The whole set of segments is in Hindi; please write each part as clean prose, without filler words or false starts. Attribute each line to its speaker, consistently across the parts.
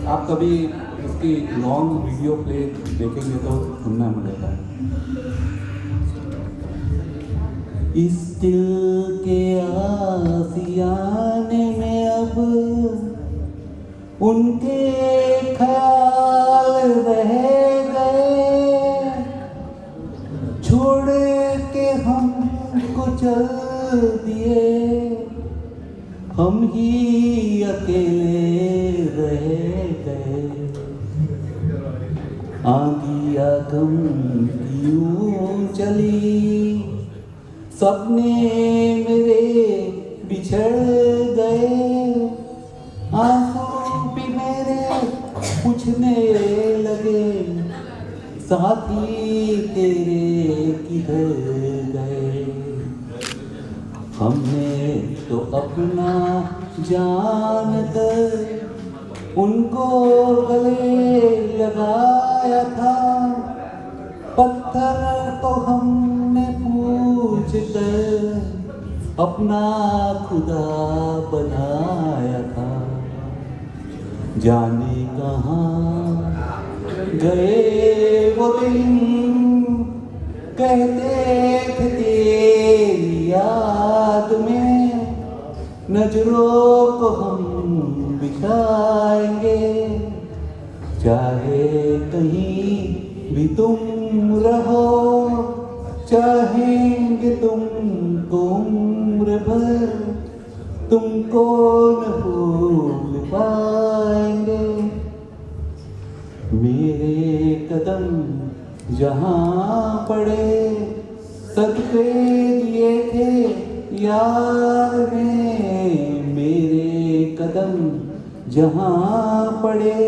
Speaker 1: आप कभी इसकी लॉन्ग वीडियो प्ले देखेंगे तो सुनना मिलेगा। इस दिल के आशियाने में अब उनके ख्याल रह गए, छोड़ के हमको चल दिए, हम ही अकेले रह गए। आंधिया गम यूं चली, सपने मेरे बिछड़ गए, आंसू भी मेरे पूछने लगे, साथी तेरे किधर गए। हमने तो अपना जानकर उनको गले लगाया था, पत्थर तो हमने पूछ कर अपना खुदा बनाया था। जाने कहाँ गए वो दिन, कहते थे तेरी याद में नजरों को हम बिछाएंगे, चाहे कहीं भी तुम रहो, चाहेंगे तुमको उम्र भर, तुमको न भूल पाएंगे। मेरे कदम जहाँ पड़े सदके दिए थे यार ने, मेरे कदम जहाँ पड़े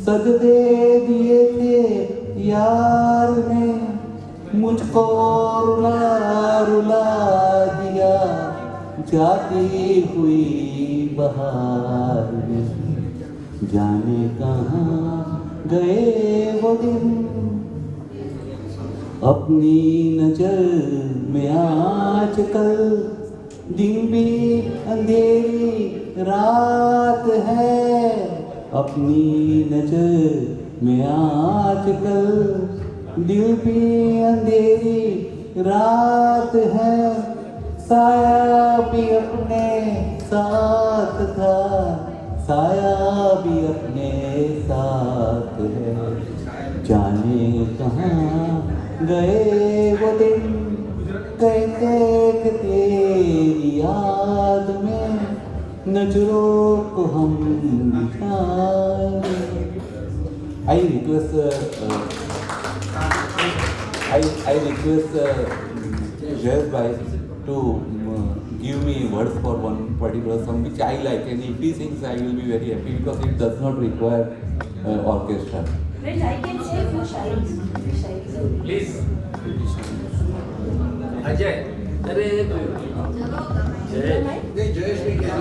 Speaker 1: सदके दिए थे यार ने, मुझको रुला रुला दिया जाती हुई बहार में। जाने कहाँ गए वो दिन, अपनी नजर में आजकल दिन भी अंधेरी रात है, अपनी नजर में आजकल दिल भी अंधेरी रात है, साया भी अपने साथ था, साया भी अपने साथ है। जाने कहाँ गए वो दिन, कहते थे तेरी याद में नजरों को हम बिछाएंगे। I request Jayesh bhai to give me words for one particular song which I like, and if he sings I will be very happy because it does not require orchestra.
Speaker 2: Friends, I can say a few shaires.
Speaker 3: Please. Ajay. अरे
Speaker 4: जयेश भी क्या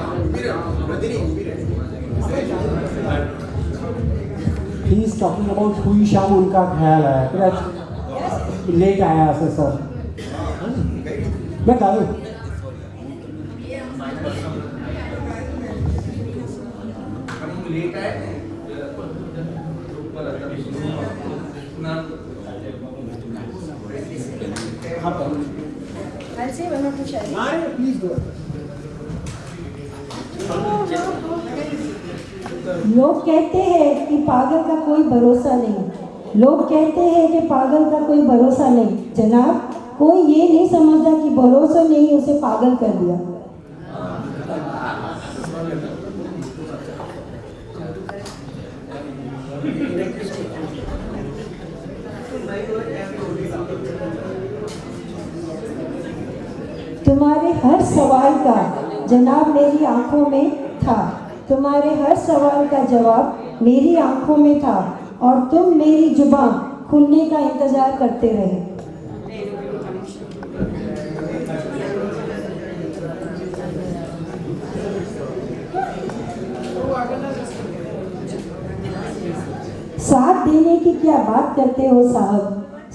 Speaker 5: ही इज टॉकिंग अबाउट हुई शाम उनका ख्याल आया, फिर लेट आया असं सर मैं घालू
Speaker 4: लेट आहे
Speaker 2: I'll say one or two shaires.
Speaker 5: Please do.
Speaker 6: लोग कहते हैं कि पागल का कोई भरोसा नहीं, लोग कहते हैं कि पागल का कोई भरोसा नहीं। जनाब, कोई ये नहीं समझता कि भरोसा नहीं उसे पागल कर दिया। तुम्हारे हर सवाल का जवाब मेरी आंखों में था, तुम्हारे हर सवाल का जवाब मेरी आंखों में था, और तुम मेरी जुबान खुलने का इंतजार करते रहे। साथ देने की क्या बात करते हो साहब,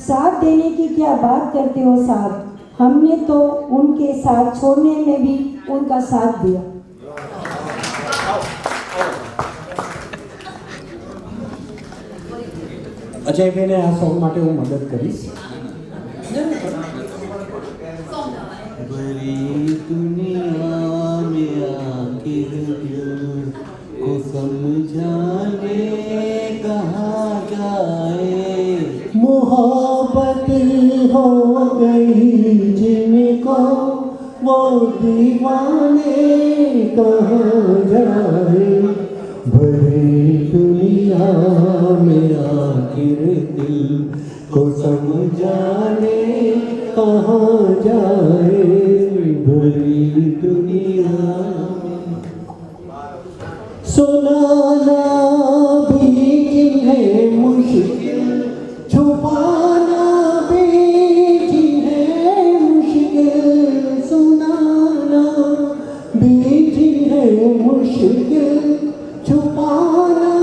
Speaker 6: साथ देने की क्या बात करते हो साहब, हमने तो उनके साथ छोड़ने में भी उनका साथ दिया।
Speaker 5: અજયભાઈને આ સોંગ માટે હું મદદ કરીશ.
Speaker 1: बड़ी दुनिया में आखिर दिल को समझाने कहाँ जाए.
Speaker 5: मोहब्बत हो गई जिनको वो दीवाने कहाँ जाए. बड़ी दुनिया में आखिर दिल को समझाने कहाँ जाए. बड़ी दुनिया में सुनाना भी है मुश्किल, छुपाना भी है मुश्किल. सुनाना भी है मुश्किल, छुपाना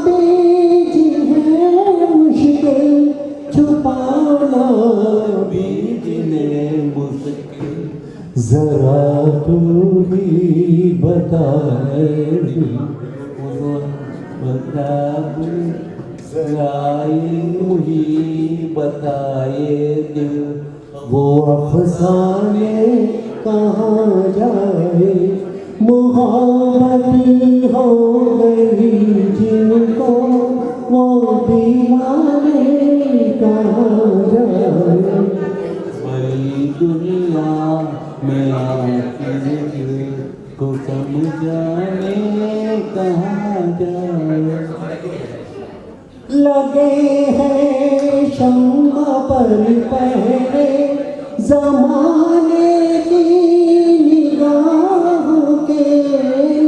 Speaker 5: भी है मुश्किल. छुपाना भी है मुश्किल. जरा तू ही बता बताए दिल वो अफसाने कहाँ जाए. मोहब्बत हो गई जिनको वो दीवाने कहाँ जाए.
Speaker 1: बड़ी दुनिया में आखिर दिल को समझाने कहाँ जाए.
Speaker 5: लगे हैं शम्मा पर पहरे जमाने की निगाहों के.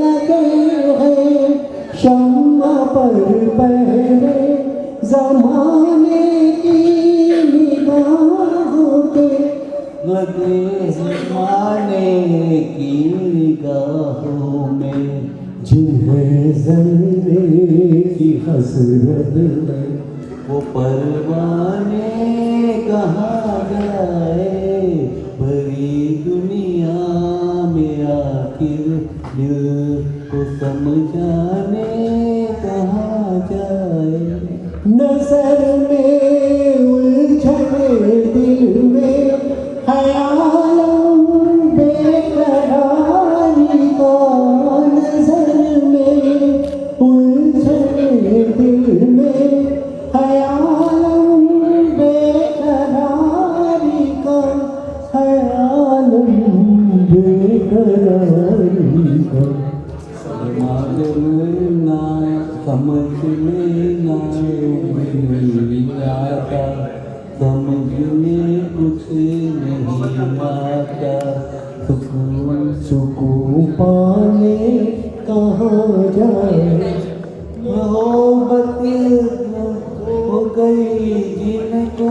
Speaker 5: लगे हैं शम्मा पर पहरे जमाने की निगाहों के.
Speaker 1: लगे माने की निगाहों में
Speaker 5: जिन्हें ज़मीने की हसरत है
Speaker 1: वो परवाने कहाँ जाए. बड़ी दुनिया में आखिर दिल को समझाने कहाँ जाए.
Speaker 5: नजर में उलझने दिल में ख्यालों बेकरारी का. नजर में उलझने दिल में ख्यालों बेकरारी का. ख्यालों बेकरारी का.
Speaker 1: समझना समझ लेना नहीं आता. समझने कुछ नहीं आता.
Speaker 5: सुकून पाने कहाँ जाए.
Speaker 1: मोहब्बत हो गई जिनको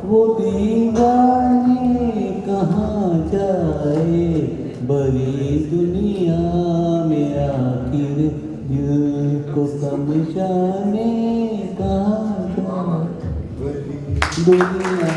Speaker 1: वो दीवाने कहाँ जाए. बड़ी दुनिया में आखिर दिल को समझाने कहाँ जाए. दुनिया